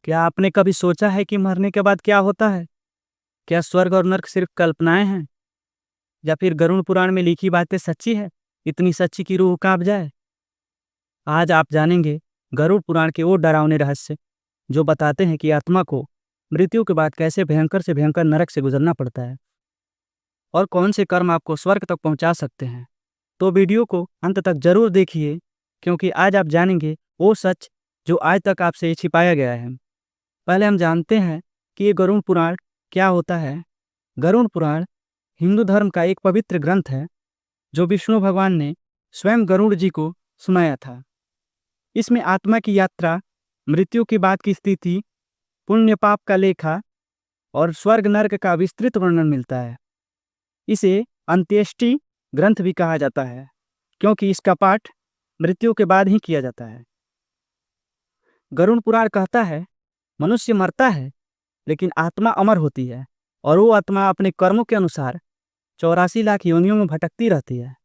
क्या आपने कभी सोचा है कि मरने के बाद क्या होता है? क्या स्वर्ग और नर्क सिर्फ कल्पनाएं हैं या फिर गरुड़ पुराण में लिखी बातें सच्ची है, इतनी सच्ची कि रूह कांप जाए? आज आप जानेंगे गरुड़ पुराण के वो डरावने रहस्य जो बताते हैं कि आत्मा को मृत्यु के बाद कैसे भयंकर से भयंकर नरक से गुजरना पड़ता है और कौन से कर्म आपको स्वर्ग तक पहुंचा सकते हैं। तो वीडियो को अंत तक जरूर देखिए, क्योंकि आज आप जानेंगे वो सच जो आज तक आपसे छिपाया गया है। पहले हम जानते हैं कि ये गरुड़ पुराण क्या होता है। गरुड़ पुराण हिंदू धर्म का एक पवित्र ग्रंथ है जो विष्णु भगवान ने स्वयं गरुड़ जी को सुनाया था। इसमें आत्मा की यात्रा, मृत्यु के बाद की स्थिति, पुण्य पाप का लेखा और स्वर्ग नर्क का विस्तृत वर्णन मिलता है। इसे अंत्येष्टि ग्रंथ भी कहा जाता है, क्योंकि इसका पाठ मृत्यु के बाद ही किया जाता है। गरुड़ पुराण कहता है मनुष्य मरता है लेकिन आत्मा अमर होती है और वो आत्मा अपने कर्मों के अनुसार 84 लाख योनियों में भटकती रहती है।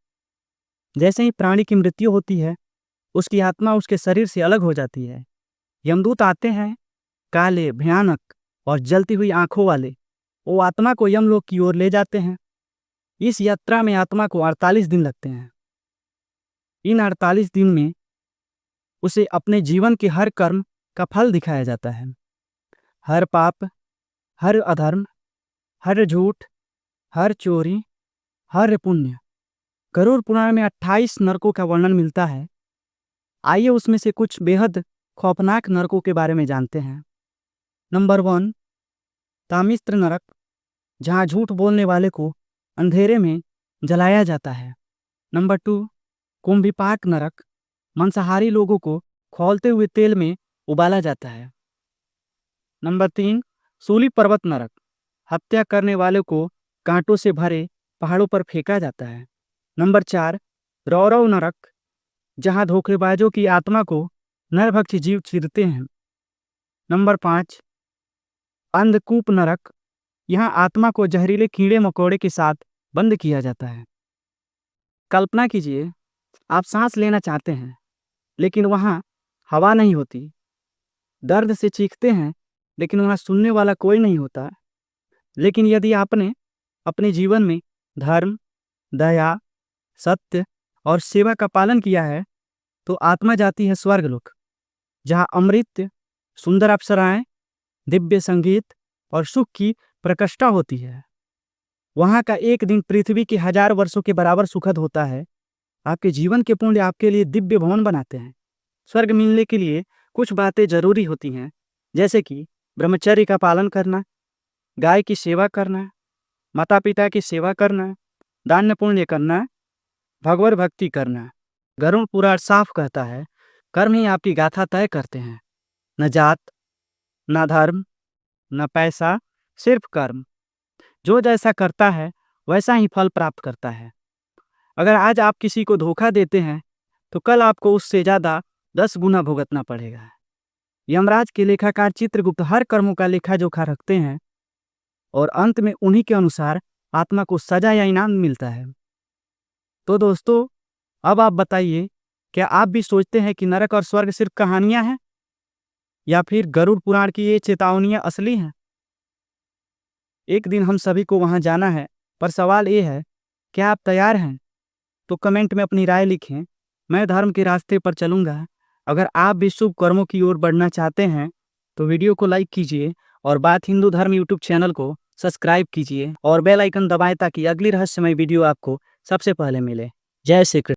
जैसे ही प्राणी की मृत्यु होती है, उसकी आत्मा उसके शरीर से अलग हो जाती है। यमदूत आते हैं, काले, भयानक और जलती हुई आंखों वाले। वो आत्मा को यमलोक की ओर ले जाते हैं। इस यात्रा में आत्मा को 48 दिन लगते हैं। इन 48 दिन में उसे अपने जीवन के हर कर्म का फल दिखाया जाता है। हर पाप, हर अधर्म, हर झूठ, हर चोरी, हर पुण्य। गरुड़ पुराण में 28 नरकों का वर्णन मिलता है। आइए उसमें से कुछ बेहद खौफनाक नरकों के बारे में जानते हैं। नंबर 1, तामिस्त्र नरक, जहां झूठ बोलने वाले को अंधेरे में जलाया जाता है। नंबर 2, कुंभिपाक नरक, मांसाहारी लोगों को खौलते हुए तेल में उबाला जाता है। नंबर 3, सूली पर्वत नरक, हत्या करने वाले को कांटों से भरे पहाड़ों पर फेंका जाता है। नंबर 4, रौरव नरक, जहां धोखेबाजों की आत्मा को नरभक्षी जीव चीरते हैं। नंबर 5, अंधकूप नरक, यहाँ आत्मा को जहरीले कीड़े मकोड़े के साथ बंद किया जाता है। कल्पना कीजिए, आप सांस लेना चाहते हैं लेकिन वहाँ हवा नहीं होती। दर्द से चीखते हैं लेकिन वहाँ सुनने वाला कोई नहीं होता। लेकिन यदि आपने अपने जीवन में धर्म, दया, सत्य और सेवा का पालन किया है तो आत्मा जाती है स्वर्गलोक, जहाँ अमृत, सुंदर अप्सराएं, दिव्य संगीत और सुख की प्रकष्ठा होती है। वहाँ का एक दिन पृथ्वी के 1000 वर्षों के बराबर सुखद होता है। आपके जीवन के पुण्य आपके लिए दिव्य भवन बनाते हैं। स्वर्ग मिलने के लिए कुछ बातें जरूरी होती हैं, जैसे कि ब्रह्मचर्य का पालन करना, गाय की सेवा करना, माता पिता की सेवा करना, दान पुण्य करना, भगवत भक्ति करना। गरुड़ पुराण साफ कहता है कर्म ही आपकी गाथा तय करते हैं। न जात, न धर्म, न पैसा, सिर्फ कर्म। जो जैसा करता है वैसा ही फल प्राप्त करता है। अगर आज आप किसी को धोखा देते हैं तो कल आपको उससे ज्यादा 10 गुना भुगतना पड़ेगा। यमराज के लेखाकार चित्रगुप्त हर कर्मों का लेखा जोखा रखते हैं और अंत में उन्हीं के अनुसार आत्मा को सजा या इनाम मिलता है। तो दोस्तों, अब आप बताइए, क्या आप भी सोचते हैं कि नरक और स्वर्ग सिर्फ कहानियां हैं या फिर गरुड़ पुराण की ये चेतावनियां असली हैं? एक दिन हम सभी को वहां जाना है, पर सवाल ये है, क्या आप तैयार हैं? तो कमेंट में अपनी राय लिखें। मैं धर्म के रास्ते पर चलूंगा। अगर आप भी शुभ कर्मों की ओर बढ़ना चाहते हैं तो वीडियो को लाइक कीजिए और बात हिंदू धर्म यूट्यूब चैनल को सब्सक्राइब कीजिए और बेल आइकन दबाएं ताकि अगली रहस्यमय वीडियो आपको सबसे पहले मिले। जय श्री कृष्ण।